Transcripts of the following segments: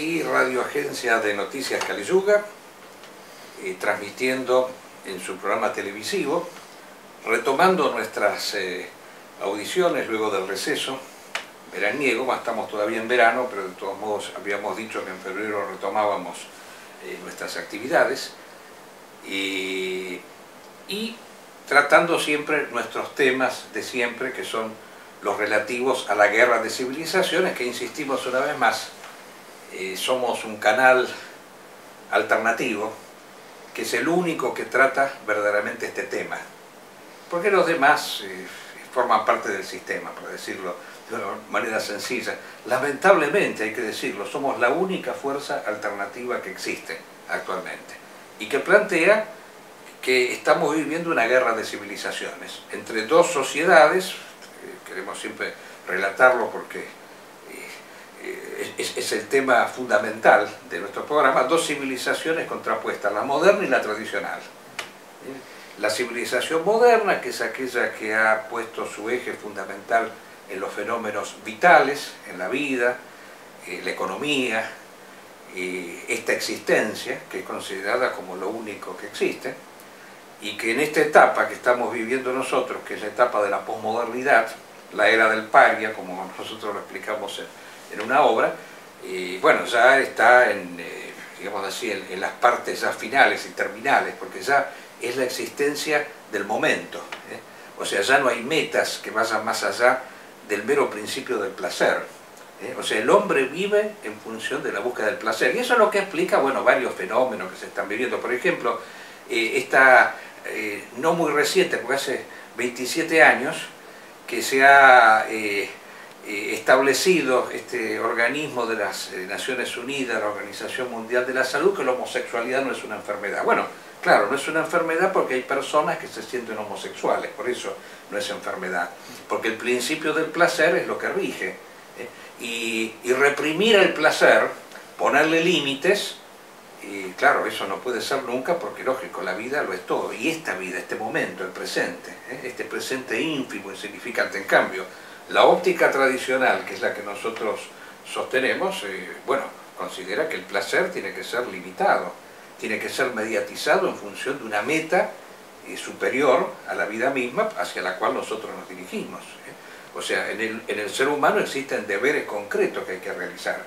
aquí Radio Agencia de Noticias Caleyuga, transmitiendo en su programa televisivo, retomando nuestras audiciones luego del receso veraniego. Estamos todavía en verano, pero de todos modos habíamos dicho que en febrero retomábamos nuestras actividades y tratando siempre nuestros temas de siempre, que son los relativos a la guerra de civilizaciones, que insistimos una vez más, somos un canal alternativo, que es el único que trata verdaderamente este tema, porque los demás forman parte del sistema, por decirlo de una manera sencilla. Lamentablemente, hay que decirlo, somos la única fuerza alternativa que existe actualmente y que plantea que estamos viviendo una guerra de civilizaciones entre dos sociedades. Queremos siempre relatarlo porque es el tema fundamental de nuestro programa. Dos civilizaciones contrapuestas, la moderna y la tradicional. La civilización moderna, que es aquella que ha puesto su eje fundamental en los fenómenos vitales, en la vida, la economía, esta existencia, que es considerada como lo único que existe, y que en esta etapa que estamos viviendo nosotros, que es la etapa de la posmodernidad, la era del paria, como nosotros lo explicamos en una obra, bueno, ya está digamos así, en las partes ya finales y terminales, porque ya es la existencia del momento, o sea, ya no hay metas que vayan más allá del mero principio del placer, o sea, el hombre vive en función de la búsqueda del placer, y eso es lo que explica, bueno, varios fenómenos que se están viviendo. Por ejemplo, no muy reciente, porque hace 27 años que se ha establecido este organismo de las Naciones Unidas, la Organización Mundial de la Salud, que la homosexualidad no es una enfermedad. Bueno, claro, no es una enfermedad porque hay personas que se sienten homosexuales, por eso no es enfermedad, porque el principio del placer es lo que rige, y reprimir el placer, ponerle límites, y claro, eso no puede ser nunca, porque lógico, la vida lo es todo, y esta vida, este momento, el presente, este presente ínfimo, insignificante. En cambio, la óptica tradicional, que es la que nosotros sostenemos, bueno, considera que el placer tiene que ser limitado, tiene que ser mediatizado en función de una meta superior a la vida misma, hacia la cual nosotros nos dirigimos. O sea, en el ser humano existen deberes concretos que hay que realizar.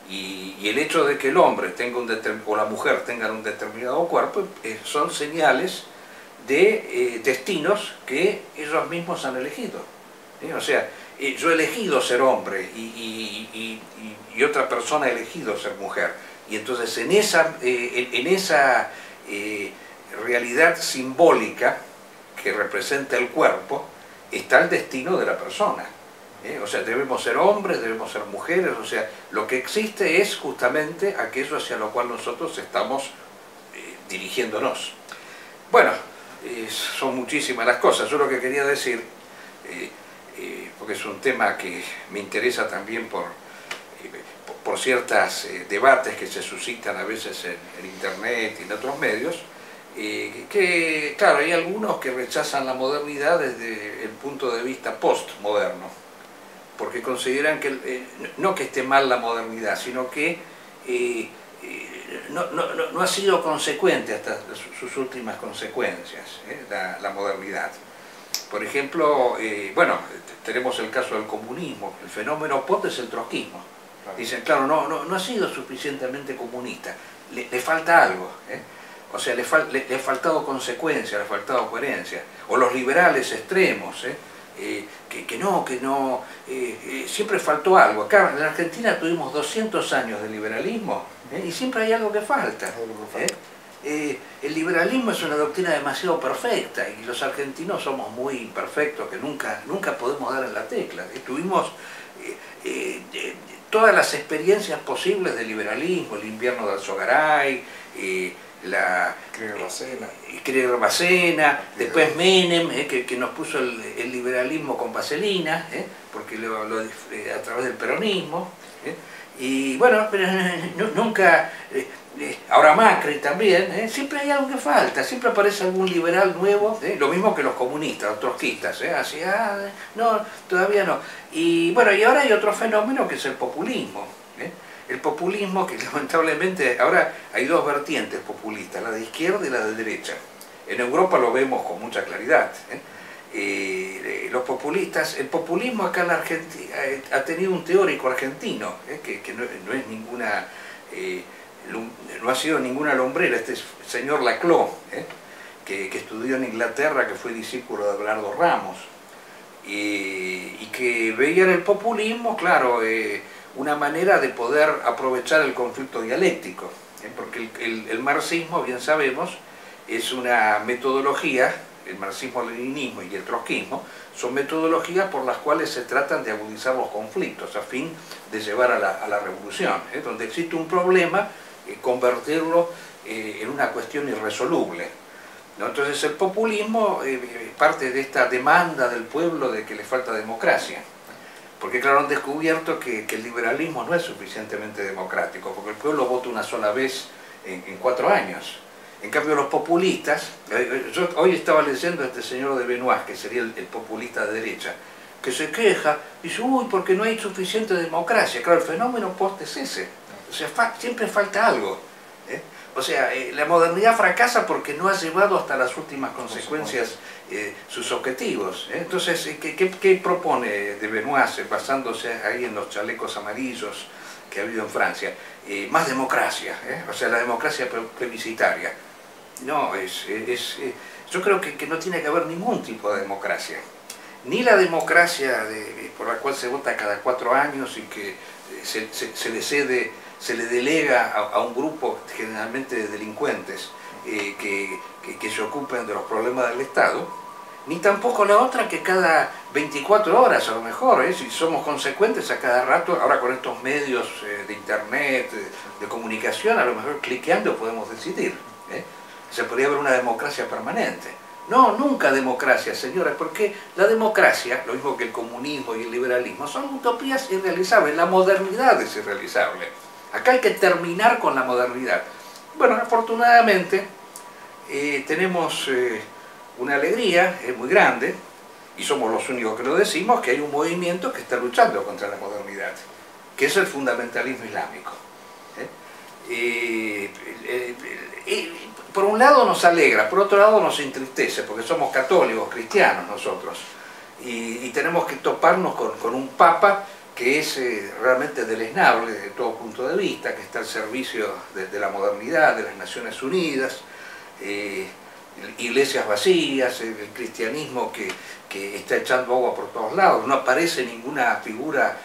Y el hecho de que el hombre tenga o la mujer tengan un determinado cuerpo son señales de destinos que ellos mismos han elegido. O sea, yo he elegido ser hombre y otra persona ha elegido ser mujer. Y entonces en esa realidad simbólica que representa el cuerpo está el destino de la persona. O sea, debemos ser hombres, debemos ser mujeres, o sea, lo que existe es justamente aquello hacia lo cual nosotros estamos dirigiéndonos. Bueno, son muchísimas las cosas. Yo lo que quería decir, porque es un tema que me interesa también por ciertos debates que se suscitan a veces en internet y en otros medios, que claro, hay algunos que rechazan la modernidad desde el punto de vista postmoderno, porque consideran que, no que esté mal la modernidad, sino que no ha sido consecuente hasta sus últimas consecuencias, la modernidad. Por ejemplo, bueno, tenemos el caso del comunismo, el fenómeno post es el trotskismo. Dicen, claro, no ha sido suficientemente comunista, le falta algo, o sea, le ha faltado consecuencia, le ha faltado coherencia. O los liberales extremos, siempre faltó algo. Acá en Argentina tuvimos 200 años de liberalismo, y siempre hay algo que falta. El liberalismo es una doctrina demasiado perfecta y los argentinos somos muy imperfectos, que nunca podemos dar en la tecla. Tuvimos todas las experiencias posibles de liberalismo, el invierno de Alzogaray, Krieger Bacena, después Menem, que nos puso el liberalismo con vaselina, porque a través del peronismo, y bueno, pero nunca, ahora Macri también, siempre hay algo que falta, siempre aparece algún liberal nuevo, lo mismo que los comunistas, los trotskistas, así, no, todavía no. Y bueno, y ahora hay otro fenómeno que es el populismo, El populismo, que lamentablemente ahora hay dos vertientes populistas, la de izquierda y la de derecha. En Europa lo vemos con mucha claridad. Los populistas, el populismo acá en la Argentina ha tenido un teórico argentino, que no es ninguna, no ha sido ninguna lumbrera, este señor Laclau, que estudió en Inglaterra, que fue discípulo de Abelardo Ramos, y que veía en el populismo, claro, una manera de poder aprovechar el conflicto dialéctico, porque el marxismo, bien sabemos, es una metodología, el marxismo-leninismo y el trotskismo, son metodologías por las cuales se tratan de agudizar los conflictos a fin de llevar a la revolución, donde existe un problema, convertirlo en una cuestión irresoluble, ¿no? Entonces el populismo parte de esta demanda del pueblo de que le falta democracia. Porque claro, han descubierto que el liberalismo no es suficientemente democrático, porque el pueblo vota una sola vez en 4 años. En cambio los populistas, yo hoy estaba leyendo a este señor de Benoist, que sería el populista de derecha, que se queja, dice, uy, porque no hay suficiente democracia. Claro, el fenómeno post es ese, o sea, siempre falta algo. O sea, la modernidad fracasa porque no ha llevado hasta las últimas consecuencias sus objetivos. Entonces, ¿qué propone de Benoist, basándose ahí en los chalecos amarillos que ha habido en Francia? Más democracia, o sea, la democracia plebiscitaria. No, yo creo que no tiene que haber ningún tipo de democracia. Ni la democracia por la cual se vota cada 4 años y que se le delega a un grupo generalmente de delincuentes que se ocupen de los problemas del Estado, ni tampoco la otra que cada 24 horas a lo mejor, si somos consecuentes a cada rato, ahora con estos medios de internet, de comunicación, a lo mejor cliqueando podemos decidir. Se podría haber una democracia permanente. No, nunca democracia, señores, porque la democracia, lo mismo que el comunismo y el liberalismo, son utopías irrealizables, la modernidad es irrealizable. Acá hay que terminar con la modernidad. Bueno, afortunadamente tenemos una alegría muy grande, y somos los únicos que lo decimos, que hay un movimiento que está luchando contra la modernidad, que es el fundamentalismo islámico. Por un lado nos alegra, por otro lado nos entristece, porque somos católicos, cristianos nosotros, y tenemos que toparnos con un papa que es realmente deleznable desde todo punto de vista, que está al servicio de la modernidad, de las Naciones Unidas, iglesias vacías, el cristianismo que está echando agua por todos lados, no aparece ninguna figura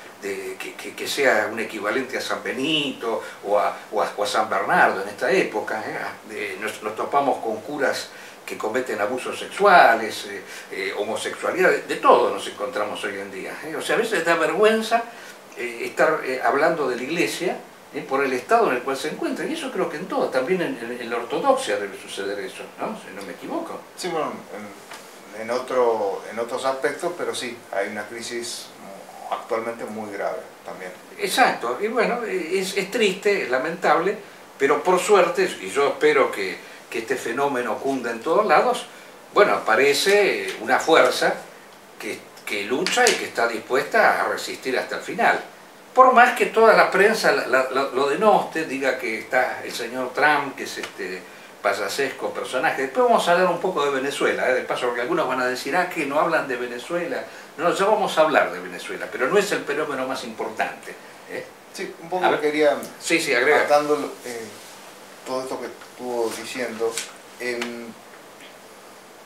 que sea un equivalente a San Benito o a San Bernardo en esta época. Nos topamos con curas que cometen abusos sexuales, homosexualidad, de todo nos encontramos hoy en día. O sea, a veces da vergüenza estar hablando de la Iglesia por el estado en el cual se encuentra, y eso creo que en todo, también en la ortodoxia debe suceder eso, ¿no? Si no me equivoco. Sí, bueno, en otros aspectos, pero sí, hay una crisis actualmente muy grave también. Exacto, y bueno, es triste, es lamentable, pero por suerte, y yo espero que este fenómeno cunda en todos lados, bueno, aparece una fuerza que lucha y que está dispuesta a resistir hasta el final. Por más que toda la prensa lo denoste, diga que está el señor Trump, que es este payasesco personaje. Después vamos a hablar un poco de Venezuela, de paso, porque algunos van a decir, que no hablan de Venezuela. No, ya vamos a hablar de Venezuela, pero no es el fenómeno más importante. Sí, un poco quería, agrega. tratando todo esto que estuvo diciendo,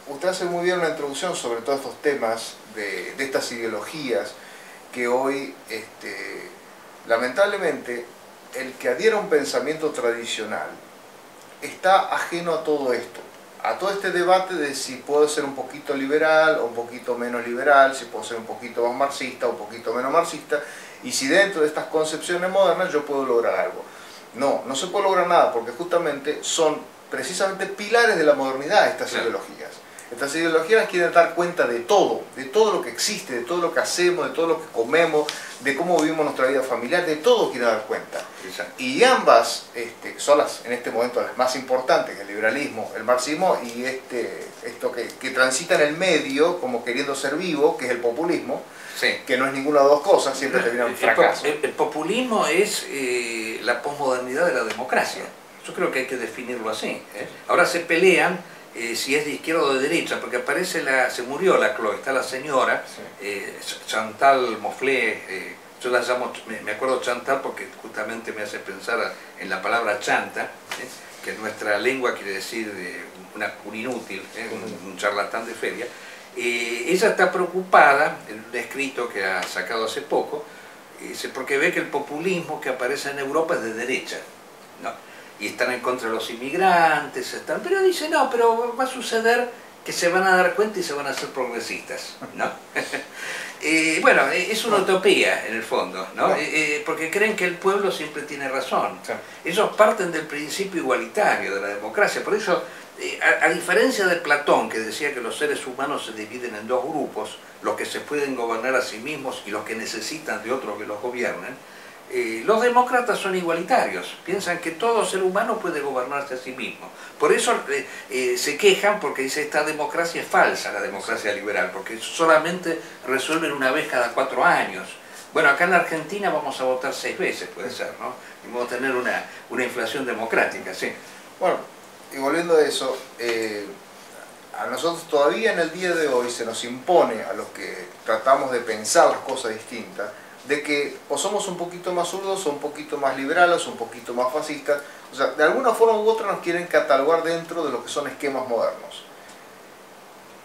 usted hace muy bien una introducción sobre todos estos temas de estas ideologías que hoy, lamentablemente, el que adhiera a un pensamiento tradicional está ajeno a todo esto, a todo este debate de si puedo ser un poquito liberal o un poquito menos liberal, si puedo ser un poquito más marxista o un poquito menos marxista, y si dentro de estas concepciones modernas yo puedo lograr algo. No se puede lograr nada, porque justamente son precisamente pilares de la modernidad estas ideologías. Estas ideologías quieren dar cuenta de todo lo que existe, de todo lo que hacemos, de todo lo que comemos, de cómo vivimos nuestra vida familiar, de todo quieren dar cuenta. Y ambas son en este momento las más importantes, que el liberalismo, el marxismo y esto que transita en el medio como queriendo ser vivo, que es el populismo. Sí. que no es ninguna de las dos cosas, siempre termina en fracaso. El populismo es la posmodernidad de la democracia. Yo creo que hay que definirlo así. Ahora se pelean si es de izquierda o de derecha, porque aparece se murió la Chloe, está la señora, Chantal Mouflé, yo la llamo, me acuerdo Chantal porque justamente me hace pensar en la palabra chanta, que en nuestra lengua quiere decir un inútil, un charlatán de feria. Ella está preocupada en un escrito que ha sacado hace poco, porque ve que el populismo que aparece en Europa es de derecha, ¿no? Y están en contra de los inmigrantes, pero dice, no, pero va a suceder que se van a dar cuenta y se van a hacer progresistas, ¿no? Bueno, es una utopía en el fondo, ¿no? Porque creen que el pueblo siempre tiene razón. Ellos parten del principio igualitario de la democracia, por eso, a diferencia de Platón, que decía que los seres humanos se dividen en dos grupos, los que se pueden gobernar a sí mismos y los que necesitan de otros que los gobiernen, los demócratas son igualitarios, piensan que todo ser humano puede gobernarse a sí mismo. Por eso se quejan porque dice esta democracia es falsa, la democracia liberal, porque solamente resuelven una vez cada 4 años. Bueno, acá en la Argentina vamos a votar 6 veces, puede ser, ¿no? Y vamos a tener una inflación democrática, sí. Bueno, y volviendo a eso, a nosotros todavía en el día de hoy se nos impone, a los que tratamos de pensar las cosas distintas, de que o somos un poquito más zurdos, o un poquito más liberales, o un poquito más fascistas. O sea, de alguna forma u otra nos quieren catalogar dentro de lo que son esquemas modernos.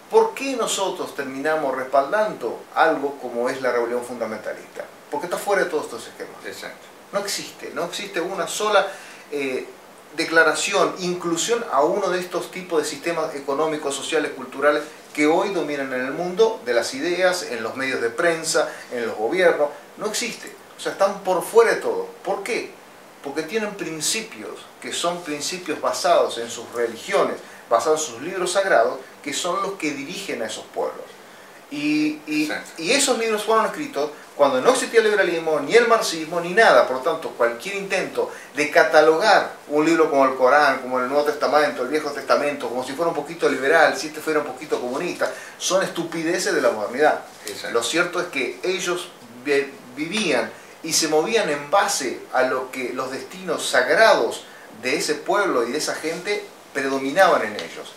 ¿Por qué nosotros terminamos respaldando algo como es la rebelión fundamentalista? Porque está fuera de todos estos esquemas. Exacto. No existe una sola declaración, inclusión a uno de estos tipos de sistemas económicos, sociales, culturales que hoy dominan en el mundo, de las ideas, en los medios de prensa, en los gobiernos. No existe. O sea, están por fuera de todo. ¿Por qué? Porque tienen principios que son principios basados en sus religiones, basados en sus libros sagrados, que son los que dirigen a esos pueblos. Y esos libros fueron escritos cuando no existía el liberalismo, ni el marxismo, ni nada. Por lo tanto, cualquier intento de catalogar un libro como el Corán, como el Nuevo Testamento, el Viejo Testamento, como si fuera un poquito liberal, si este fuera un poquito comunista, son estupideces de la modernidad. Exacto. Lo cierto es que ellos vivían y se movían en base a lo que los destinos sagrados de ese pueblo y de esa gente predominaban en ellos.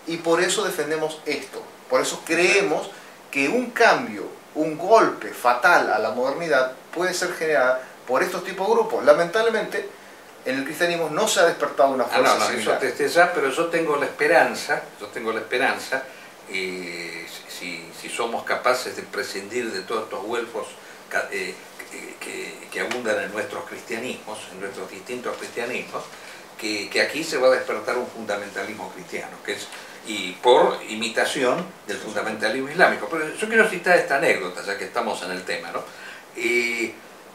Y por eso defendemos esto. Por eso creemos que un cambio, un golpe fatal a la modernidad puede ser generado por estos tipos de grupos. Lamentablemente, en el cristianismo no se ha despertado una fuerza similar. Pero yo tengo la esperanza, si somos capaces de prescindir de todos estos güelfos que abundan en nuestros cristianismos, en nuestros distintos cristianismos, que aquí se va a despertar un fundamentalismo cristiano, y por imitación del fundamentalismo islámico. Pero yo quiero citar esta anécdota, ya que estamos en el tema, ¿no?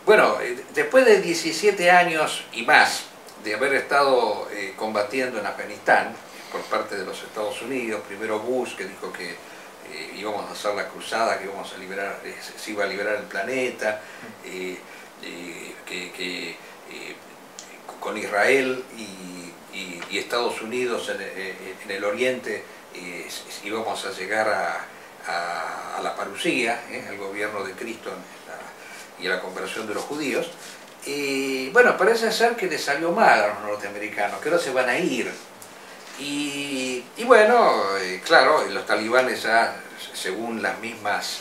Bueno, después de 17 años y más de haber estado combatiendo en Afganistán por parte de los Estados Unidos, primero Bush, que dijo que íbamos a hacer la cruzada, que íbamos a liberar, se iba a liberar el planeta, con Israel y Estados Unidos en el oriente íbamos a llegar a la parusía, al gobierno de Cristo y a la conversión de los judíos. Bueno, parece ser que les salió mal a los norteamericanos, que ahora se van a ir. Y bueno, claro, los talibanes ya, según las mismas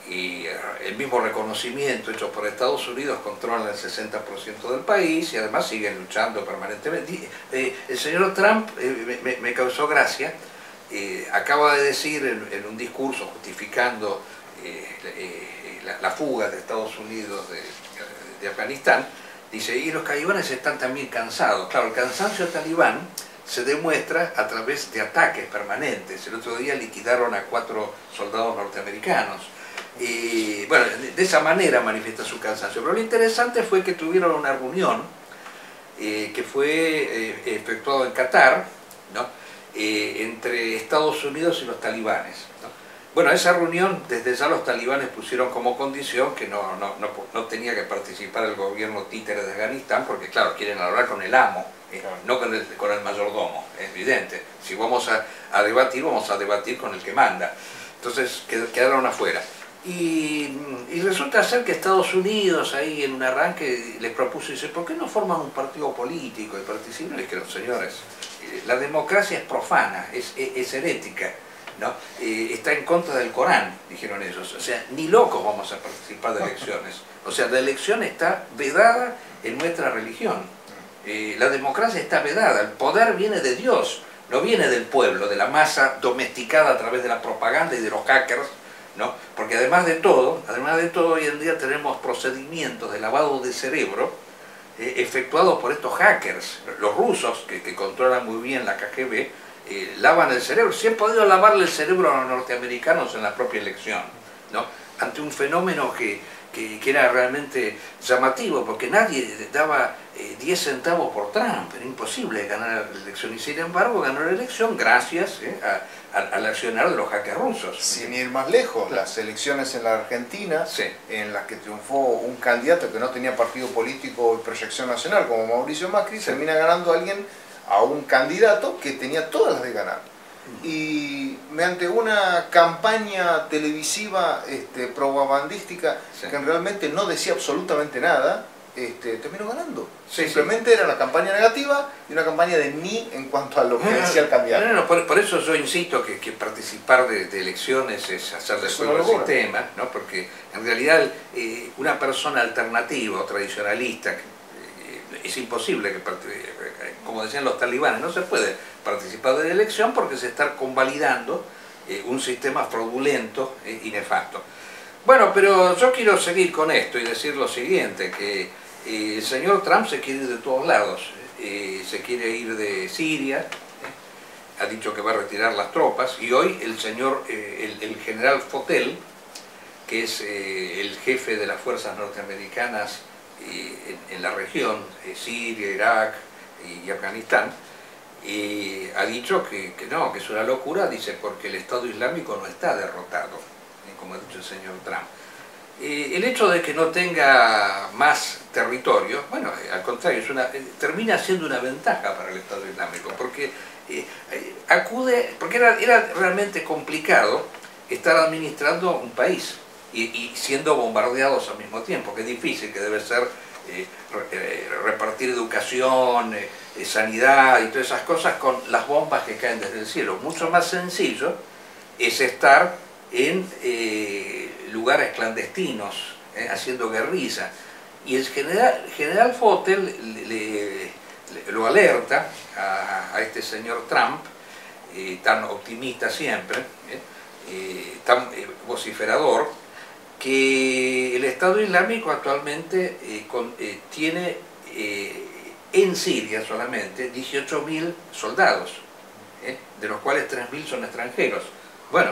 el mismo reconocimiento hecho por Estados Unidos, controlan el 60% del país y además siguen luchando permanentemente. El señor Trump me causó gracia, acaba de decir en un discurso justificando la fuga de Estados Unidos de Afganistán, dice, y los talibanes están también cansados. Claro, el cansancio talibán se demuestra a través de ataques permanentes. El otro día liquidaron a 4 soldados norteamericanos. Bueno, de esa manera manifiesta su cansancio. Pero lo interesante fue que tuvieron una reunión que fue efectuada en Qatar, ¿no? Entre Estados Unidos y los talibanes, ¿no? Bueno, esa reunión, desde ya los talibanes pusieron como condición que no tenía que participar el gobierno títere de Afganistán, porque claro, quieren hablar con el amo, no con el mayordomo, es evidente. Si vamos a debatir, vamos a debatir con el que manda. Entonces quedaron afuera. Y resulta ser que Estados Unidos ahí en un arranque les propuso, dice, ¿por qué no forman un partido político? Y participan, y dijeron, señores, la democracia es profana, es herética, ¿no? Está en contra del Corán, dijeron ellos, o sea, ni locos vamos a participar de elecciones, o sea, la elección está vedada en nuestra religión, la democracia está vedada, el poder viene de Dios, no viene del pueblo, de la masa domesticada a través de la propaganda y de los hackers, ¿no? Porque además de todo, hoy en día tenemos procedimientos de lavado de cerebro efectuados por estos hackers. Los rusos, que controlan muy bien la KGB, lavan el cerebro. Si han podido lavarle el cerebro a los norteamericanos en la propia elección, ¿no? Ante un fenómeno que era realmente llamativo, porque nadie daba 10 centavos por Trump, era imposible ganar la elección, y sin embargo ganó la elección gracias al accionar de los hackers rusos. Sin ir más lejos, las elecciones en la Argentina, sí, en las que triunfó un candidato que no tenía partido político y proyección nacional, como Mauricio Macri, sí, termina ganando a un candidato que tenía todas las de ganar. Y mediante una campaña televisiva propagandística, sí, que realmente no decía absolutamente nada, terminó ganando. Sí, simplemente sí, era una campaña negativa y una campaña de ni en cuanto a lo que decía el candidato. No, por eso yo insisto que participar de elecciones es hacer de juego el sistema, ¿no? Porque en realidad una persona alternativa o tradicionalista, es imposible que, como decían los talibanes, no se puede participar de la elección porque se está convalidando un sistema fraudulento y nefasto. Bueno, pero yo quiero seguir con esto y decir lo siguiente, que el señor Trump se quiere ir de todos lados, se quiere ir de Siria, ha dicho que va a retirar las tropas, y hoy el señor, el general Fotel, que es el jefe de las fuerzas norteamericanas en la región, Siria, Irak y Afganistán, ha dicho que no, que es una locura, dice, porque el Estado Islámico no está derrotado, como ha dicho el señor Trump. El hecho de que no tenga más territorio, bueno, al contrario, termina siendo una ventaja para el Estado Islámico, porque porque era realmente complicado estar administrando un país y siendo bombardeados al mismo tiempo, que es difícil, que debe ser repartir educación, sanidad y todas esas cosas con las bombas que caen desde el cielo. Mucho más sencillo es estar en lugares clandestinos, haciendo guerrilla. Y el general Fotel lo alerta a este señor Trump, tan optimista siempre, tan vociferador, que el Estado Islámico actualmente tiene en Siria solamente 18.000 soldados, de los cuales 3.000 son extranjeros. Bueno,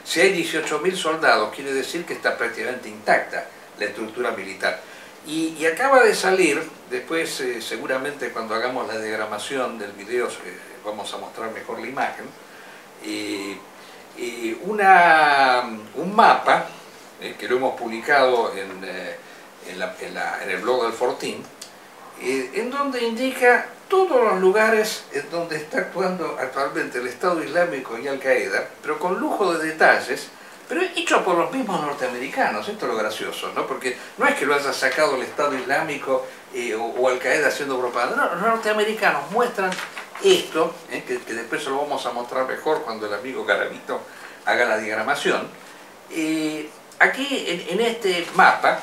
si hay 18.000 soldados, quiere decir que está prácticamente intacta la estructura militar. Y acaba de salir, después seguramente cuando hagamos la diagramación del video vamos a mostrar mejor la imagen, un mapa que lo hemos publicado en el blog del Fortín, en donde indica todos los lugares en donde está actuando actualmente el Estado Islámico y Al-Qaeda, pero con lujo de detalles, pero hecho por los mismos norteamericanos. Esto es lo gracioso, ¿no? Porque no es que lo haya sacado el Estado Islámico o Al-Qaeda haciendo propaganda, no, los norteamericanos muestran esto, que después se lo vamos a mostrar mejor cuando el amigo Garavito haga la diagramación. Aquí en este mapa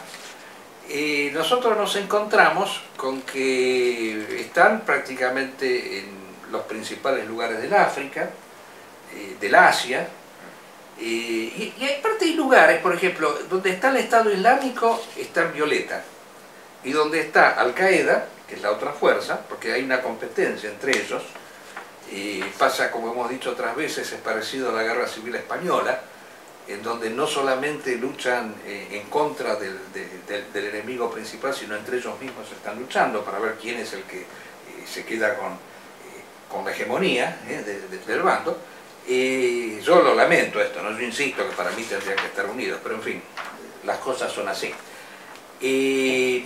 nosotros nos encontramos con que están prácticamente en los principales lugares del África, del Asia, y hay parte de lugares, por ejemplo, donde está el Estado Islámico está en violeta, y donde está Al-Qaeda, que es la otra fuerza, porque hay una competencia entre ellos, pasa, como hemos dicho otras veces, es parecido a la Guerra Civil Española, en donde no solamente luchan en contra del enemigo principal, sino entre ellos mismos están luchando para ver quién es el que se queda con la hegemonía del bando. Yo lo lamento esto, ¿no? Yo insisto que para mí tendrían que estar unidos, pero en fin, las cosas son así. En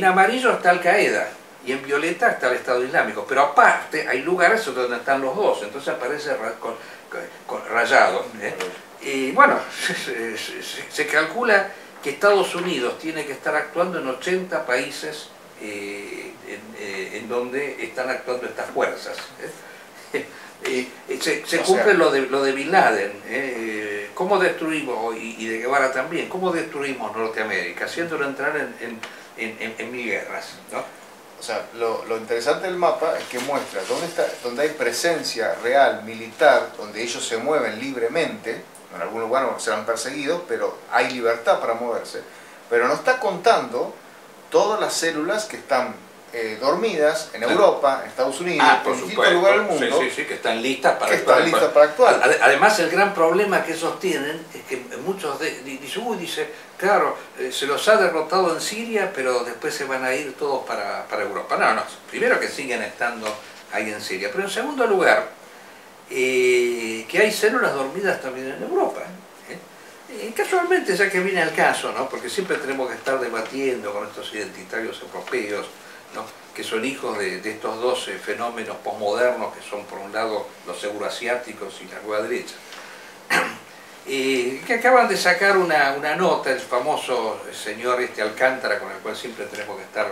amarillo está Al-Qaeda y en violeta está el Estado Islámico, pero aparte hay lugares donde están los dos, entonces aparece rayado, Bueno, se calcula que Estados Unidos tiene que estar actuando en 80 países en donde están actuando estas fuerzas. Se cumple lo de Bin Laden. ¿Cómo destruimos, y de Guevara también, cómo destruimos Norteamérica? Haciéndolo entrar en mil guerras, ¿no? O sea, lo interesante del mapa es que muestra donde hay presencia real militar, donde ellos se mueven libremente. En algún lugar serán perseguidos, pero hay libertad para moverse. Pero no está contando todas las células que están dormidas en Europa, en Estados Unidos, en distintos lugares del mundo. Sí, que están listas para actuar. Además, el gran problema que ellos tienen es que muchos dicen, claro, se los ha derrotado en Siria, pero después se van a ir todos para Europa. No, primero que siguen estando ahí en Siria, pero en segundo lugar, que hay células dormidas también en Europa. Casualmente, ya que viene al caso, ¿no? Porque siempre tenemos que estar debatiendo con estos identitarios europeos, ¿no? Que son hijos de estos dos fenómenos posmodernos que son, por un lado, los euroasiáticos y la nueva derecha, que acaban de sacar una nota, el famoso señor Alcántara, con el cual siempre tenemos que estar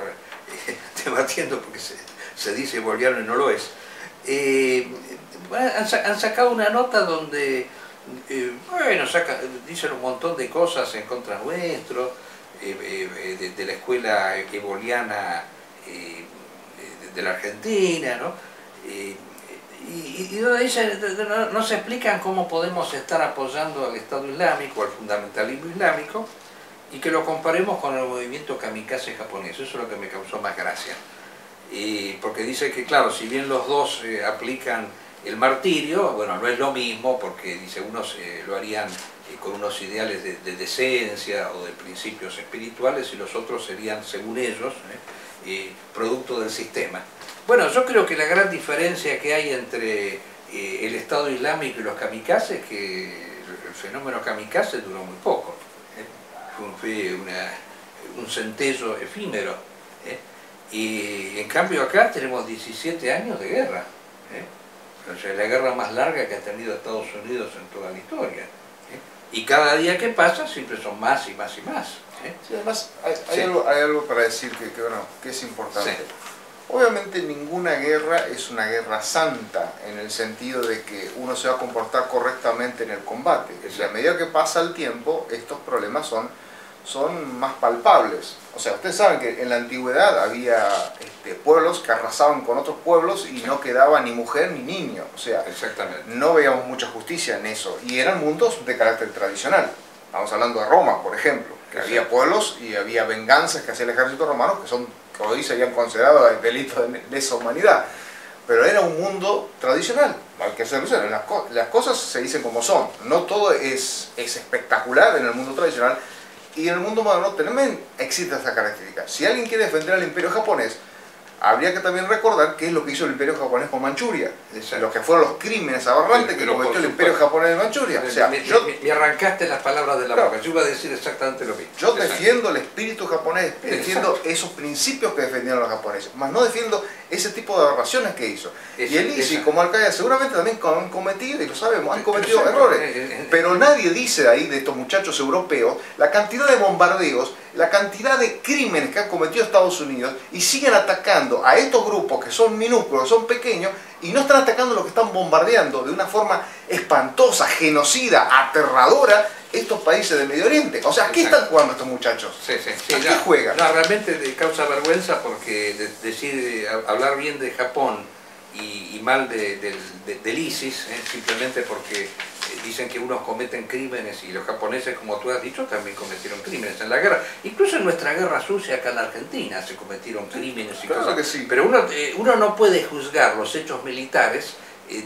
debatiendo porque se dice boliviano y no lo es. Han sacado una nota donde dicen un montón de cosas en contra nuestro, de la escuela eboliana de la Argentina, ¿no? Y donde dicen, no se explican cómo podemos estar apoyando al Estado Islámico, al fundamentalismo islámico, y que lo comparemos con el movimiento kamikaze japonés. Eso es lo que me causó más gracia. Porque dice que, claro, si bien los dos aplican el martirio, bueno, no es lo mismo, porque dice unos lo harían con unos ideales de decencia o de principios espirituales, y los otros serían, según ellos, producto del sistema. Bueno, yo creo que la gran diferencia que hay entre el Estado Islámico y los kamikazes es que el fenómeno kamikaze duró muy poco. Fue un centello efímero. Y en cambio acá tenemos 17 años de guerra. O sea, la guerra más larga que ha tenido Estados Unidos en toda la historia. Y cada día que pasa siempre son más y más y más. Sí, además hay algo para decir que es importante. Sí. Obviamente ninguna guerra es una guerra santa, en el sentido de que uno se va a comportar correctamente en el combate. Y a medida que pasa el tiempo, estos problemas son más palpables. O sea, ustedes saben que en la antigüedad había pueblos que arrasaban con otros pueblos y no quedaba ni mujer ni niño. O sea, no veíamos mucha justicia en eso. Y eran mundos de carácter tradicional. Estamos hablando de Roma, por ejemplo, que había pueblos y había venganzas que hacía el ejército romano, que hoy se habían considerado delitos de lesa humanidad. Pero era un mundo tradicional. Hay que ser sincero, las cosas se dicen como son. No todo es espectacular en el mundo tradicional. Y en el mundo moderno también existe esa característica. Si alguien quiere defender al imperio japonés, habría que también recordar qué es lo que hizo el imperio japonés con Manchuria. Lo que fueron los crímenes aberrantes que cometió el imperio japonés en Manchuria. O sea, me arrancaste las palabras de la boca. Yo iba a decir exactamente lo mismo. Yo defiendo el espíritu japonés, defiendo esos principios que defendieron los japoneses, más no defiendo ese tipo de aberraciones que hizo. Y el ISIS, como Al-Qaeda, seguramente también han cometido, y lo sabemos, han cometido errores. Pero nadie dice ahí, de estos muchachos europeos, la cantidad de bombardeos, la cantidad de crímenes que han cometido Estados Unidos, y siguen atacando a estos grupos que son minúsculos, son pequeños, y no están atacando lo que están bombardeando de una forma espantosa, genocida, aterradora, estos países del Medio Oriente. O sea, ¿a qué están jugando estos muchachos? ¿A qué juegan? No, realmente causa vergüenza, porque hablar bien de Japón y mal del ISIS, simplemente porque dicen que unos cometen crímenes, y los japoneses, como tú has dicho, también cometieron crímenes en la guerra. Incluso en nuestra guerra sucia acá en la Argentina se cometieron crímenes y claro cosas. Que sí. Pero uno no puede juzgar los hechos militares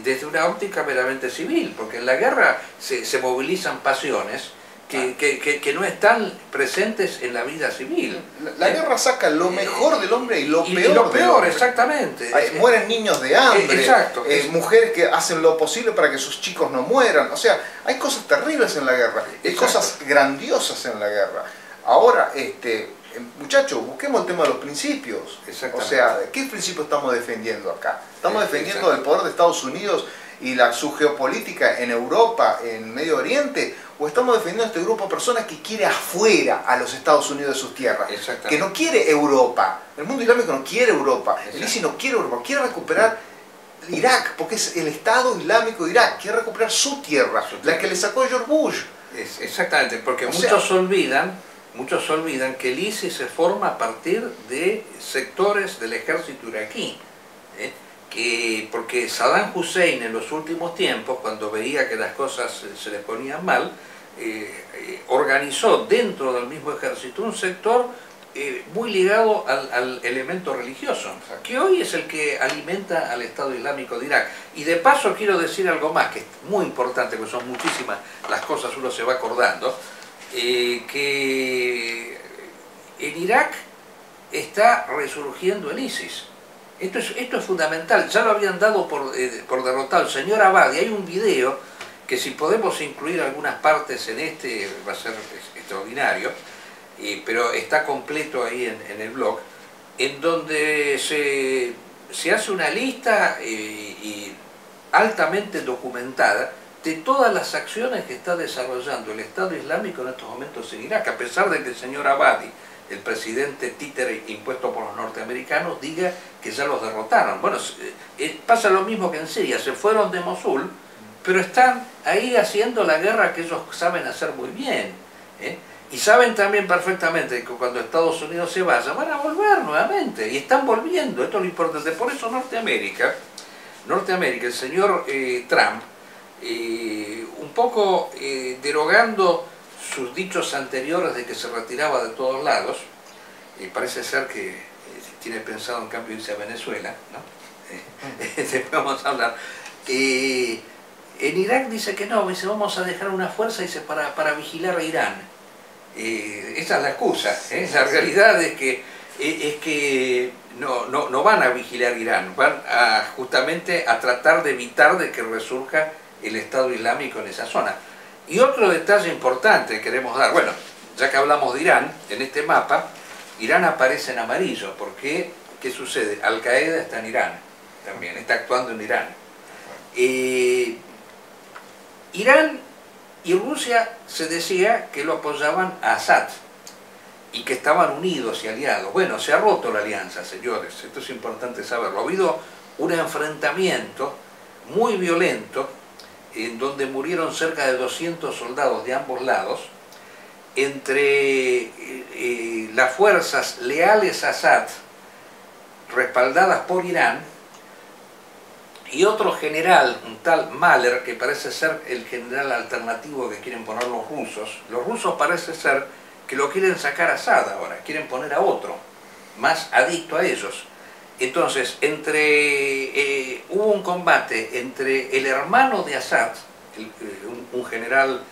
desde una óptica meramente civil, porque en la guerra se movilizan pasiones que no están presentes en la vida civil. La guerra saca lo mejor del hombre y lo peor del hombre. Exactamente. Mueren niños de hambre, mujeres que hacen lo posible para que sus chicos no mueran. O sea, hay cosas terribles en la guerra, hay cosas grandiosas en la guerra. Ahora, muchachos, busquemos el tema de los principios. O sea, ¿qué principio estamos defendiendo acá? Estamos defendiendo el poder de Estados Unidos y su geopolítica en Europa, en Medio Oriente, o estamos defendiendo a este grupo de personas que quiere afuera a los Estados Unidos de sus tierras, que no quiere Europa. El mundo islámico no quiere Europa, el ISIS no quiere Europa, quiere recuperar Irak, porque es el Estado Islámico de Irak, quiere recuperar su tierra, la que le sacó George Bush. Exactamente, porque muchos olvidan que el ISIS se forma a partir de sectores del ejército iraquí. Porque Saddam Hussein en los últimos tiempos, cuando veía que las cosas se le ponían mal, organizó dentro del mismo ejército un sector muy ligado al elemento religioso, que hoy es el que alimenta al Estado Islámico de Irak. Y de paso quiero decir algo más, que es muy importante, porque son muchísimas las cosas, uno se va acordando, que en Irak está resurgiendo el ISIS. Esto es fundamental, ya lo habían dado por derrotado el señor Abadi. Hay un video que, si podemos incluir algunas partes en va a ser extraordinario, pero está completo ahí en el blog, en donde se hace una lista y altamente documentada de todas las acciones que está desarrollando el Estado Islámico en estos momentos en Irak, a pesar de que el señor Abadi, el presidente títere impuesto por los norteamericanos, diga que ya los derrotaron. Bueno, pasa lo mismo que en Siria, se fueron de Mosul, pero están ahí haciendo la guerra que ellos saben hacer muy bien, y saben también perfectamente que cuando Estados Unidos se vaya van a volver nuevamente, y están volviendo. Esto es lo importante. Por eso Norteamérica, el señor Trump, un poco derogando sus dichos anteriores de que se retiraba de todos lados, parece ser que tiene pensado en cambio irse a Venezuela, ¿no? Después vamos a hablar. En Irak dice que no, dice vamos a dejar una fuerza, dice, para vigilar a Irán. Esa es la excusa, la realidad es que no van a vigilar Irán, van justamente a tratar de evitar de que resurja el Estado Islámico en esa zona. Y otro detalle importante que queremos dar, bueno, ya que hablamos de Irán, en este mapa, Irán aparece en amarillo, porque, ¿qué sucede? Al Qaeda está en Irán, también, está actuando en Irán. Irán y Rusia se decía que lo apoyaban a Assad, y que estaban unidos y aliados. Bueno, se ha roto la alianza, señores, esto es importante saberlo. Ha habido un enfrentamiento muy violento, en donde murieron cerca de 200 soldados de ambos lados, entre las fuerzas leales a Assad, respaldadas por Irán, y otro general, un tal Mahler, que parece ser el general alternativo que quieren poner los rusos. Los rusos parece ser que lo quieren sacar a Assad ahora, quieren poner a otro, más adicto a ellos. Entonces, hubo un combate entre el hermano de Assad, un general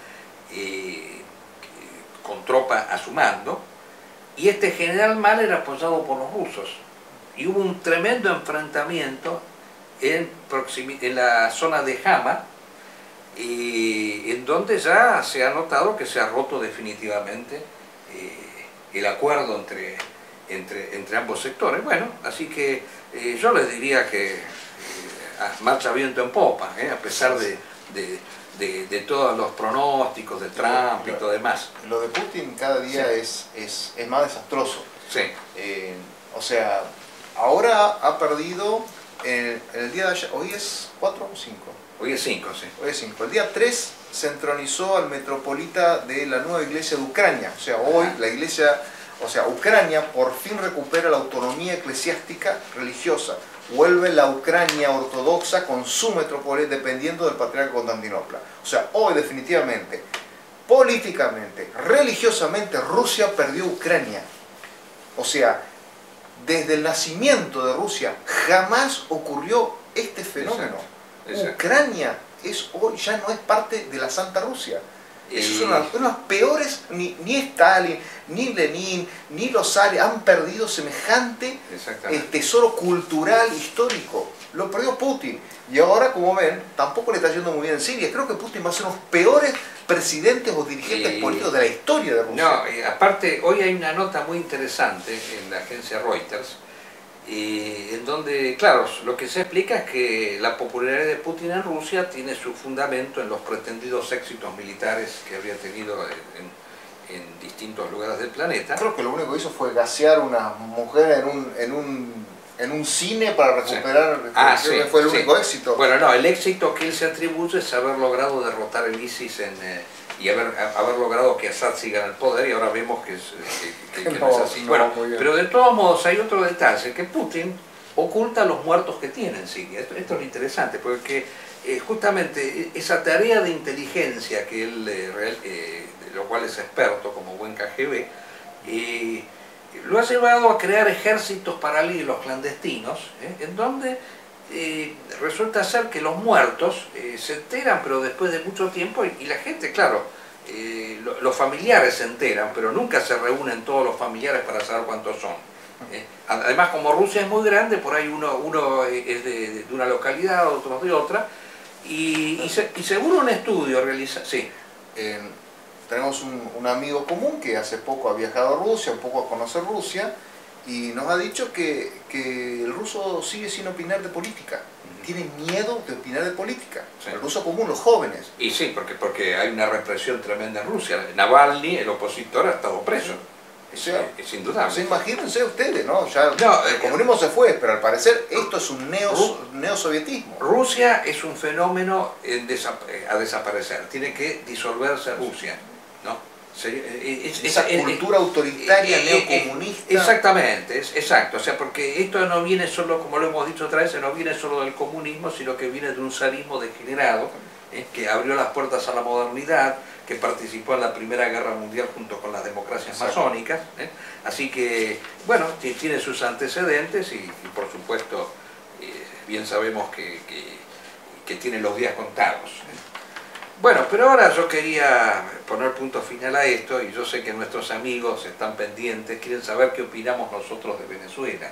con tropa a su mando, y este general Mahler apoyado por los rusos. Y hubo un tremendo enfrentamiento en la zona de Hama, en donde ya se ha notado que se ha roto definitivamente el acuerdo entre ambos sectores. Bueno, así que yo les diría que marcha viento en popa, a pesar de todos los pronósticos de Trump y todo demás. Lo de Putin cada día es más desastroso. Sí. O sea, ahora ha perdido el día de ayer. ¿Hoy es 4 o 5? Hoy es 5, sí. Hoy es 5. El día 3 se entronizó al metropolita de la nueva iglesia de Ucrania. O sea, hoy la iglesia, Ucrania por fin recupera la autonomía eclesiástica religiosa. Vuelve la Ucrania ortodoxa con su metropolita dependiendo del patriarca de Constantinopla. O sea, hoy definitivamente, políticamente, religiosamente, Rusia perdió Ucrania. O sea, desde el nacimiento de Rusia jamás ocurrió este fenómeno. Exacto. Ucrania hoy ya no es parte de la Santa Rusia. Esos son los peores, ni Stalin, ni Lenin, ni los Zares han perdido semejante tesoro cultural, histórico. Lo perdió Putin. Y ahora, como ven, tampoco le está yendo muy bien en Siria. Creo que Putin va a ser uno de los peores presidentes o dirigentes políticos de la historia de Rusia. No, aparte, hoy hay una nota muy interesante en la agencia Reuters, en donde, claro, lo que se explica es que la popularidad de Putin en Rusia tiene su fundamento en los pretendidos éxitos militares que habría tenido en distintos lugares del planeta. Creo que lo único que hizo fue gasear a una mujer en un cine para recuperar, creo que fue el único éxito. Bueno, no, el éxito que él se atribuye es haber logrado derrotar el ISIS y haber logrado que Assad siga en el poder, y ahora vemos que no es así. Bueno, pero de todos modos hay otro detalle, que Putin oculta los muertos que tiene en Siria. Esto es interesante, porque justamente esa tarea de inteligencia que él, de lo cual es experto como buen KGB, lo ha llevado a crear ejércitos paralelos clandestinos, en donde resulta ser que los muertos se enteran, pero después de mucho tiempo, y la gente, claro, los familiares se enteran, pero nunca se reúnen todos los familiares para saber cuántos son. Además, como Rusia es muy grande, por ahí uno es de una localidad, otro de otra, y según un estudio realizado... Sí. Tenemos un amigo común que hace poco ha viajado a Rusia, un poco a conocer Rusia, y nos ha dicho que el ruso sigue sin opinar de política. Tiene miedo de opinar de política. Sí. El ruso común, los jóvenes. Y sí, porque hay una represión tremenda en Rusia. Navalny, el opositor, ha estado preso. Es indudable. Imagínense ustedes, ¿no? Ya el comunismo se fue, pero al parecer esto es un neosovietismo. Rusia es un fenómeno a desaparecer. Tiene que disolverse Rusia, ¿no? Esa cultura autoritaria neocomunista. Exactamente, exacto. O sea, porque esto no viene solo, como lo hemos dicho otra vez, no viene solo del comunismo, sino que viene de un zarismo degenerado, que abrió las puertas a la modernidad, que participó en la Primera Guerra Mundial junto con las democracias masónicas. Así que, bueno, tiene sus antecedentes y por supuesto, bien sabemos que tiene los días contados. Bueno, pero ahora yo quería poner punto final a esto, y yo sé que nuestros amigos están pendientes, quieren saber qué opinamos nosotros de Venezuela,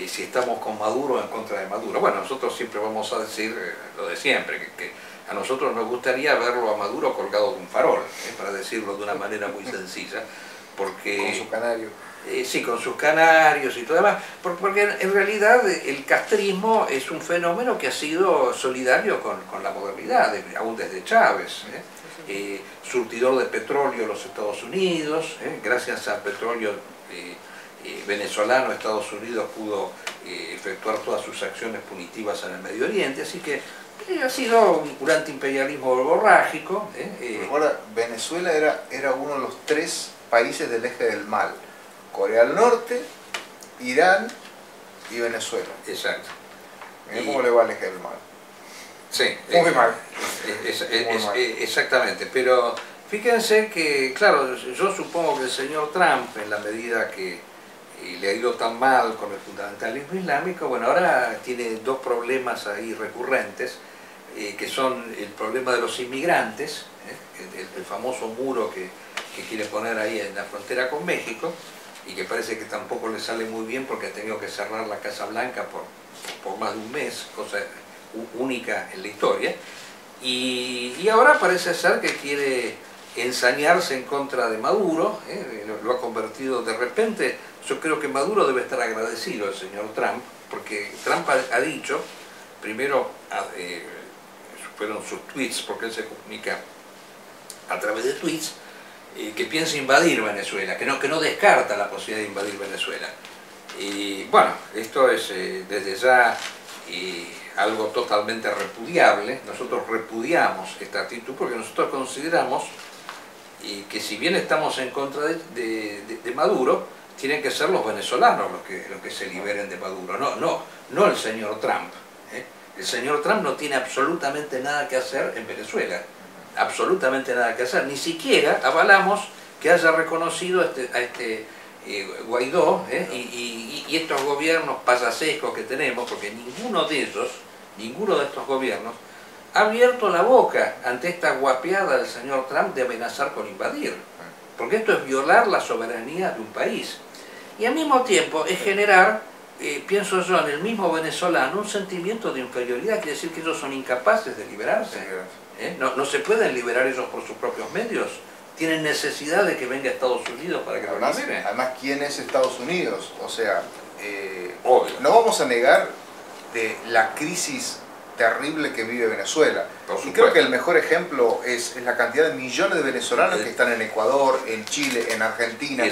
si estamos con Maduro o en contra de Maduro. Bueno, nosotros siempre vamos a decir lo de siempre, que a nosotros nos gustaría verlo a Maduro colgado de un farol, para decirlo de una manera muy sencilla, porque... Con su canario. Sí, con sus canarios y todo demás, porque en realidad el castrismo es un fenómeno que ha sido solidario con la modernidad, aún desde Chávez. Surtidor de petróleo los Estados Unidos, gracias al petróleo venezolano Estados Unidos pudo efectuar todas sus acciones punitivas en el Medio Oriente, así que ha sido un antiimperialismo borrágico. Ahora, Venezuela era uno de los 3 países del eje del mal: Corea del Norte, Irán y Venezuela. Exacto. Miren cómo le va el eje del mal. Sí. Muy mal. Exactamente, pero fíjense que, claro, yo supongo que el señor Trump, en la medida que le ha ido tan mal con el fundamentalismo islámico, bueno, ahora tiene 2 problemas ahí recurrentes, que son el problema de los inmigrantes, el famoso muro que quiere poner ahí en la frontera con México, y que parece que tampoco le sale muy bien porque ha tenido que cerrar la Casa Blanca por más de un mes, cosa única en la historia, y ahora parece ser que quiere ensañarse en contra de Maduro, lo ha convertido de repente. Yo creo que Maduro debe estar agradecido al señor Trump, porque Trump ha dicho, primero fueron sus tweets, porque él se comunica a través de tweets, que piensa invadir Venezuela, que no descarta la posibilidad de invadir Venezuela. Y bueno, esto es desde ya algo totalmente repudiable. Nosotros repudiamos esta actitud porque nosotros consideramos que si bien estamos en contra de Maduro, tienen que ser los venezolanos los que se liberen de Maduro, no el señor Trump. El señor Trump no tiene absolutamente nada que hacer en Venezuela. Absolutamente nada que hacer, ni siquiera avalamos que haya reconocido a este Guaidó y estos gobiernos payasescos que tenemos, porque ninguno de estos gobiernos ha abierto la boca ante esta guapeada del señor Trump de amenazar con invadir, porque esto es violar la soberanía de un país, y al mismo tiempo es generar, pienso yo, en el mismo venezolano un sentimiento de inferioridad, quiere decir que ellos son incapaces de liberarse. No se pueden liberar ellos por sus propios medios, tienen necesidad de que venga Estados Unidos para que lo liberen. Además, ¿quién es Estados Unidos? O sea, Obvio. no vamos a negar de la crisis terrible que vive Venezuela. Y creo que el mejor ejemplo es la cantidad de millones de venezolanos que están en Ecuador, en Chile, en Argentina,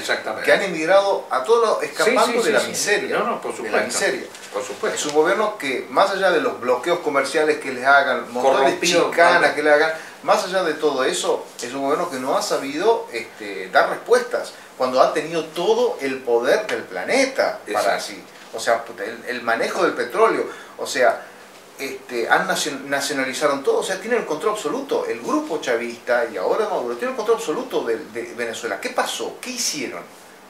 que han emigrado a todos escapando de la miseria. No, por supuesto. De la miseria. Por supuesto. Es un gobierno que, más allá de los bloqueos comerciales que les hagan, montones de chicanas que les hagan, más allá de todo eso, es un gobierno que no ha sabido dar respuestas cuando ha tenido todo el poder del planeta para así. O sea, el manejo del petróleo, o sea, nacionalizaron todo, o sea, tienen el control absoluto. El grupo chavista y ahora Maduro tiene el control absoluto de Venezuela. ¿Qué pasó? ¿Qué hicieron?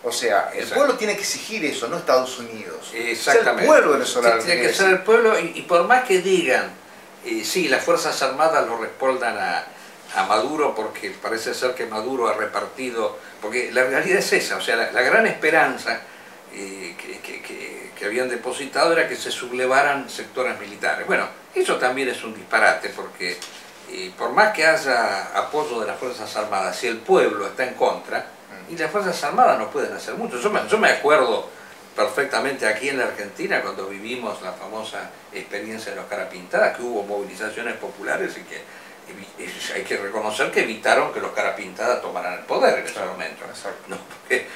O sea, el pueblo tiene que exigir eso, no Estados Unidos. Exactamente. Es el pueblo venezolano. Tiene que ser el pueblo, y por más que digan, sí, las Fuerzas Armadas lo respaldan a Maduro, porque parece ser que Maduro ha repartido, porque la realidad es esa, o sea, la gran esperanza que habían depositado era que se sublevaran sectores militares. Bueno, eso también es un disparate, porque por más que haya apoyo de las Fuerzas Armadas, si el pueblo está en contra, y las Fuerzas Armadas no pueden hacer mucho. Yo me acuerdo perfectamente aquí en la Argentina, cuando vivimos la famosa experiencia de los Carapintadas, que hubo movilizaciones populares y que hay que reconocer que evitaron que los Carapintadas tomaran el poder en ese momento. Exacto. No, porque,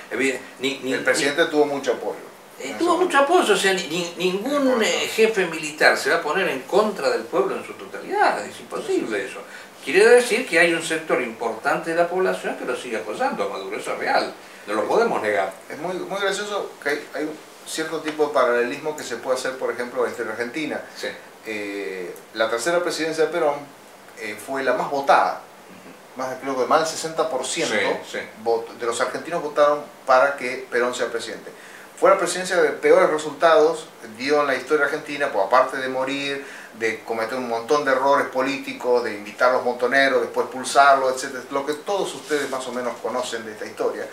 el presidente tuvo mucho apoyo. Tuvo mucho apoyo, o sea, ningún jefe militar se va a poner en contra del pueblo en su totalidad, es imposible eso. Quiere decir que hay un sector importante de la población que lo sigue apoyando a Maduro, eso es real, no lo podemos negar. Es muy gracioso que hay un cierto tipo de paralelismo que se puede hacer, por ejemplo, en Argentina. Sí. La tercera presidencia de Perón fue la más votada, creo que más del 60% de los argentinos votaron para que Perón sea presidente. Fue la presidencia de peores resultados dio en la historia argentina, pues aparte de morir, de cometer un montón de errores políticos, de invitar a los montoneros, después expulsarlos, etc. Lo que todos ustedes más o menos conocen de esta historia,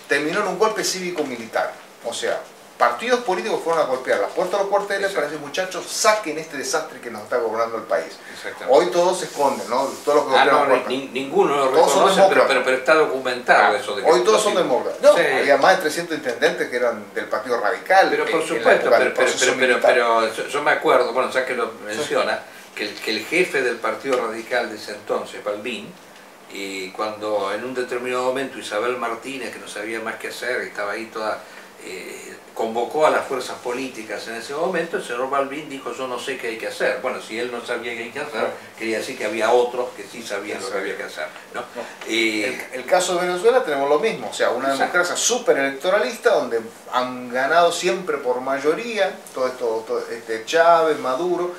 terminó en un golpe cívico-militar. O sea, partidos políticos fueron a golpear las puertas de los cuarteles para decir, muchachos, saquen este desastre que nos está gobernando el país. Hoy todos se esconden, ¿no? Todos los que ninguno lo reconoce, pero está documentado eso. De que hoy todos son demócratas. No, había más de 300 intendentes que eran del Partido Radical. Pero por supuesto, pero yo me acuerdo, bueno, ya que lo menciona, que el jefe del Partido Radical de ese entonces, Balbín, y cuando en un determinado momento Isabel Martínez, que no sabía más qué hacer, estaba ahí toda... convocó a las fuerzas políticas en ese momento, el señor Balbín dijo, yo no sé qué hay que hacer. Bueno, si él no sabía qué hay que hacer, quería decir que había otros que sí sabían lo que había que hacer, ¿no? El caso de Venezuela tenemos lo mismo, o sea, una democracia súper electoralista donde han ganado siempre por mayoría, Chávez, Maduro,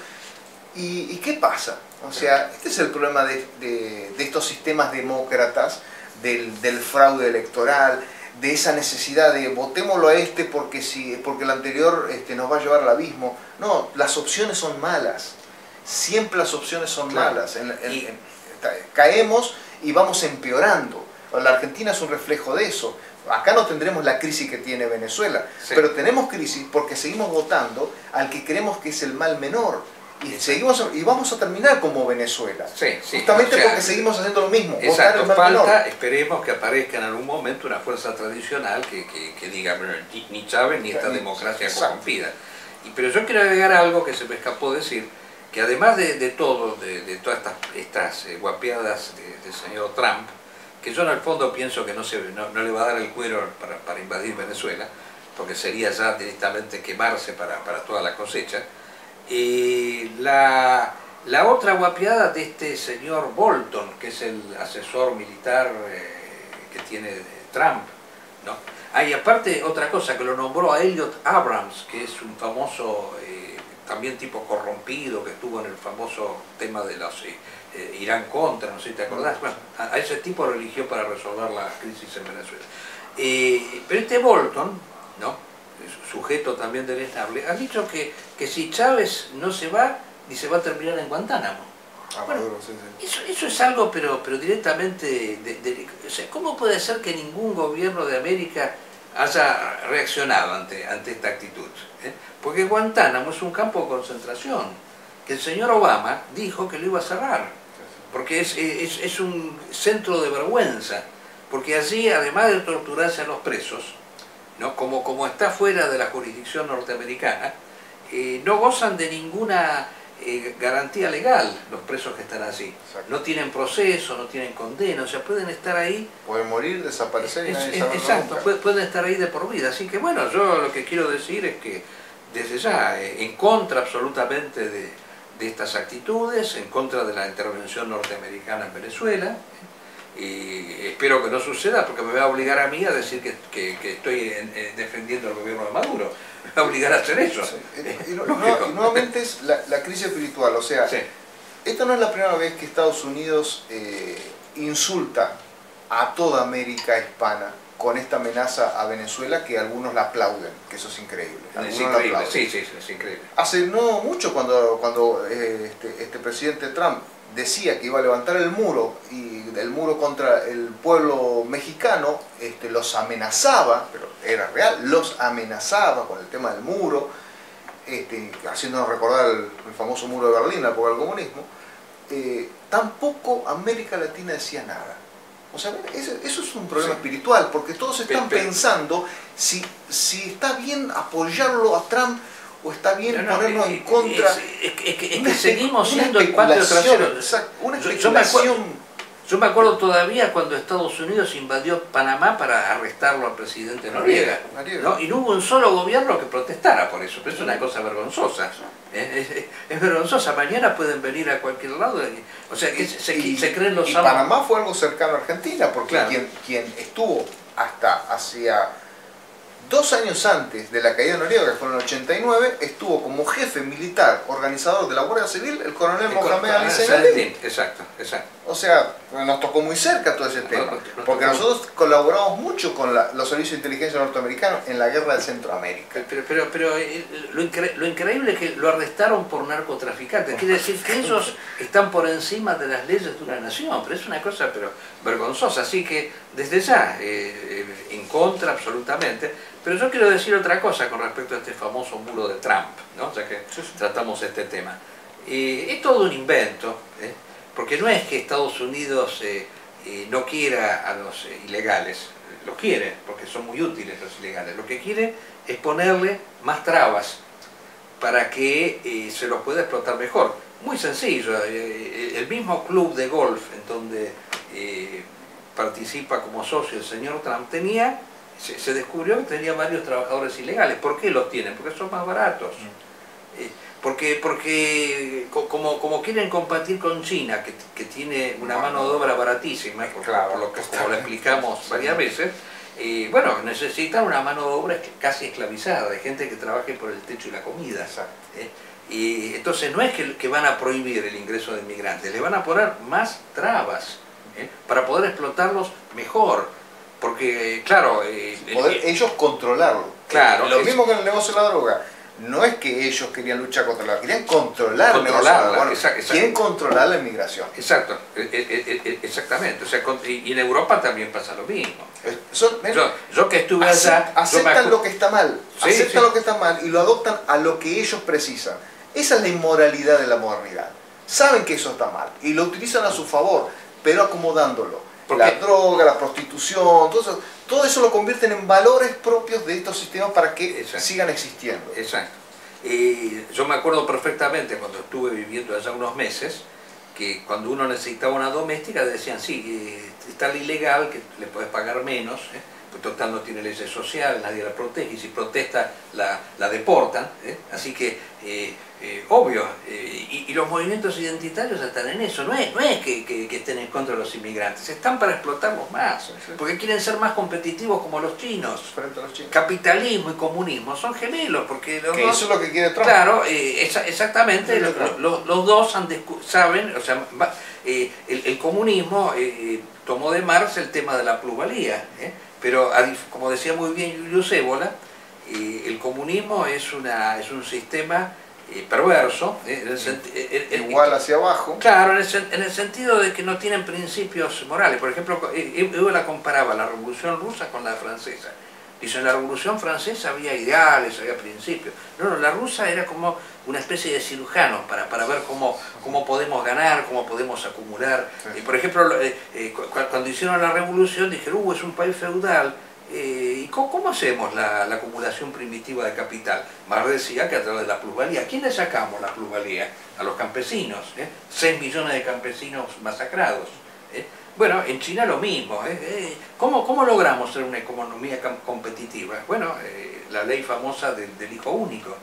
¿y qué pasa? O sea, este es el problema de estos sistemas demócratas, del fraude electoral, de esa necesidad de votémoslo a porque el anterior nos va a llevar al abismo. No, las opciones son malas. Siempre las opciones son malas. Caemos y vamos empeorando. La Argentina es un reflejo de eso. Acá no tendremos la crisis que tiene Venezuela, pero tenemos crisis porque seguimos votando al que creemos que es el mal menor. Y vamos a terminar como Venezuela. Justamente porque seguimos haciendo lo mismo. Exacto, falta, esperemos que aparezca en algún momento una fuerza tradicional que diga, ni Chávez ni esta democracia corrompida. Pero yo quiero agregar algo que se me escapó decir, que además de todas estas guapeadas del señor Trump, que yo en el fondo pienso que no le va a dar el cuero para invadir Venezuela, porque sería ya directamente quemarse para toda la cosecha. La otra guapiada de este señor Bolton, que es el asesor militar que tiene Trump, ¿no? Hay aparte otra cosa, que lo nombró a Elliot Abrams, que es un famoso, también tipo corrompido, que estuvo en el famoso tema de los Irán contra, no sé si te acordás. Bueno, a ese tipo lo eligió para resolver la crisis en Venezuela. Pero este Bolton, ¿no?, sujeto también del estable, ha dicho que si Chávez no se va, dice va a terminar en Guantánamo. Bueno, eso es algo, pero directamente, o sea, ¿cómo puede ser que ningún gobierno de América haya reaccionado ante esta actitud? Porque Guantánamo es un campo de concentración, que el señor Obama dijo que lo iba a cerrar, porque es un centro de vergüenza, porque allí, además de torturarse a los presos, ¿no? Como está fuera de la jurisdicción norteamericana, no gozan de ninguna garantía legal los presos que están así. Exacto. No tienen proceso, no tienen condena, o sea, pueden estar ahí. Pueden morir, desaparecer y nadie sabe Exacto, nunca. pueden estar ahí de por vida. Así que bueno, yo lo que quiero decir es que desde ya, en contra absolutamente de estas actitudes, en contra de la intervención norteamericana en Venezuela, y espero que no suceda porque me va a obligar a mí a decir que estoy defendiendo al gobierno de Maduro. Me va a obligar a hacer eso. Sí. Y nuevamente es la crisis espiritual, o sea, Sí. esta no es la primera vez que Estados Unidos insulta a toda América hispana con esta amenaza a Venezuela, que algunos la aplauden, que eso es increíble. Es Algunos la increíble, aplauden. sí, es increíble. Hace no mucho cuando este presidente Trump decía que iba a levantar el muro, y el muro contra el pueblo mexicano, los amenazaba, pero era real, los amenazaba con el tema del muro, haciéndonos recordar el famoso muro de Berlín, la época del comunismo. Tampoco América Latina decía nada. O sea, eso es un problema espiritual, porque todos están pensando si está bien apoyarlo a Trump o está bien ponernos en contra. Es que seguimos siendo el patio trasero. Una especulación. Yo me acuerdo todavía cuando Estados Unidos invadió Panamá para arrestarlo al presidente Noriega, ¿no? Y no hubo un solo gobierno que protestara por eso, pero es una cosa vergonzosa. Es vergonzosa. Mañana pueden venir a cualquier lado, o sea, que se creen los amos. Panamá fue algo cercano a Argentina, porque claro, quien estuvo hasta hacia 2 años antes de la caída de Noriega, que fue en el 89, estuvo como jefe militar organizador de la Guardia Civil el coronel Mohamed Ali Zeynaldín. Exacto. O sea, nos tocó muy cerca todo ese tema, porque nosotros colaboramos mucho con los servicios de inteligencia norteamericanos en la guerra de Centroamérica. Pero lo increíble es que lo arrestaron por narcotraficantes. Quiere decir que ellos están por encima de las leyes de una nación, pero es una cosa vergonzosa. Así que desde ya, en contra absolutamente. Pero yo quiero decir otra cosa con respecto a este famoso muro de Trump, ¿no? Ya que tratamos este tema. Es todo un invento, porque no es que Estados Unidos no quiera a los ilegales, los quiere, porque son muy útiles los ilegales. Lo que quiere es ponerle más trabas para que se los pueda explotar mejor. Muy sencillo, el mismo club de golf en donde participa como socio el señor Trump se descubrió que tenía varios trabajadores ilegales. ¿Por qué los tienen? Porque son más baratos. Porque como quieren combatir con China, que tiene una mano de obra baratísima, por lo que como lo explicamos varias veces, bueno, necesitan una mano de obra casi esclavizada, de gente que trabaje por el techo y la comida. Y entonces no es que van a prohibir el ingreso de inmigrantes, le van a poner más trabas para poder explotarlos mejor. Porque, claro... poder ellos controlarlo. Claro. Lo mismo que en el negocio de la droga. No es que ellos querían luchar contra la droga, querían controlar el negocio de la droga. Bueno, quieren controlar la inmigración. Exacto, exactamente. O sea, y en Europa también pasa lo mismo. Yo que estuve allá... Aceptan lo que está mal. Aceptan lo que está mal y lo adoptan a lo que ellos precisan. Esa es la inmoralidad de la modernidad. Saben que eso está mal y lo utilizan a su favor, pero acomodándolo. La droga, la prostitución, todo eso lo convierten en valores propios de estos sistemas para que sigan existiendo. Exacto. Yo me acuerdo perfectamente cuando estuve viviendo allá unos meses, que cuando uno necesitaba una doméstica decían, sí, está el ilegal, que le puedes pagar menos, pues total no tiene leyes sociales, nadie la protege, y si protesta la deportan, así que obvio, y los movimientos identitarios están en eso, no es que estén en contra de los inmigrantes, están para explotarlos más, porque quieren ser más competitivos como los chinos. Frente a los chinos. Capitalismo y comunismo son gemelos, porque los dos, eso es lo que quiere Trump. Claro, exactamente, los dos saben, o sea, el comunismo tomó de Marx el tema de la plusvalía, pero como decía muy bien Julius Evola, el comunismo es un sistema perverso, igual hacia abajo. Claro, en el sentido de que no tienen principios morales. Por ejemplo, Evola comparaba la Revolución Rusa con la francesa. Dice, en la Revolución Francesa había ideales, había principios. No, la rusa era como una especie de cirujano para ver cómo podemos ganar, cómo podemos acumular. Por ejemplo, cuando hicieron la Revolución dijeron, es un país feudal, ¿Y cómo hacemos la acumulación primitiva de capital? Marx decía que a través de la plusvalía. ¿A quién le sacamos la plusvalía? A los campesinos. 6 millones de campesinos masacrados. Bueno, en China lo mismo. ¿Cómo logramos ser una economía competitiva? Bueno, la ley famosa del hijo único.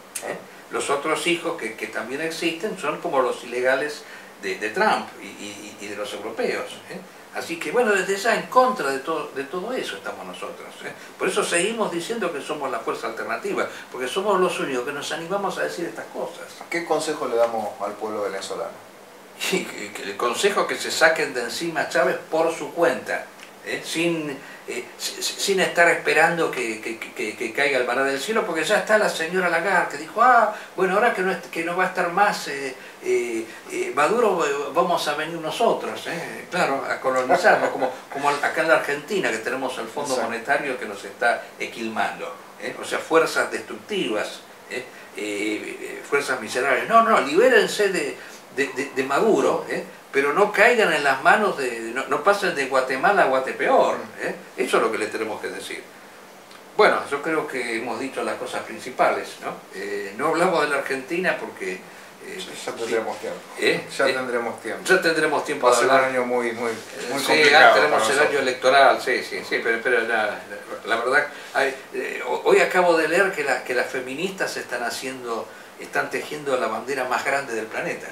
Los otros hijos que también existen son como los ilegales de Trump y de los europeos. Así que bueno, desde ya en contra de todo eso estamos nosotros. Por eso seguimos diciendo que somos la fuerza alternativa, porque somos los únicos que nos animamos a decir estas cosas. ¿Qué consejo le damos al pueblo venezolano? Y el consejo que se saquen de encima a Chávez por su cuenta, sin estar esperando que caiga el maná del cielo, porque ya está la señora Lagarde que dijo, bueno, ahora que no va a estar más Maduro, vamos a venir nosotros, claro, a colonizarnos, como acá en la Argentina, que tenemos el Fondo Monetario que nos está equilmando, o sea, fuerzas destructivas, fuerzas miserables. No, libérense de Maduro, pero no caigan en las manos no pasen de Guatemala a Guatepeor. Eso es lo que le tenemos que decir. Bueno, yo creo que hemos dicho las cosas principales, ¿no? No hablamos de la Argentina porque... ya tendremos tiempo. Ya tendremos tiempo de hablar. Va a ser un año muy complicado. Tenemos el año electoral, sí, pero la verdad, hoy acabo de leer que las feministas están tejiendo la bandera más grande del planeta,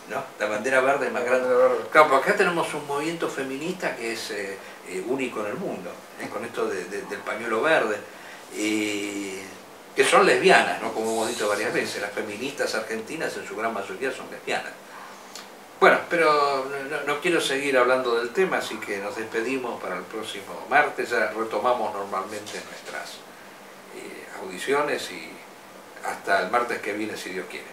¿no? La bandera verde más grande. Claro, porque acá tenemos un movimiento feminista que es único en el mundo, con esto del pañuelo verde, que son lesbianas, ¿no? Como hemos dicho varias veces, las feministas argentinas en su gran mayoría son lesbianas. Bueno, pero no quiero seguir hablando del tema, así que nos despedimos para el próximo martes, ya retomamos normalmente nuestras audiciones y hasta el martes que viene, si Dios quiere.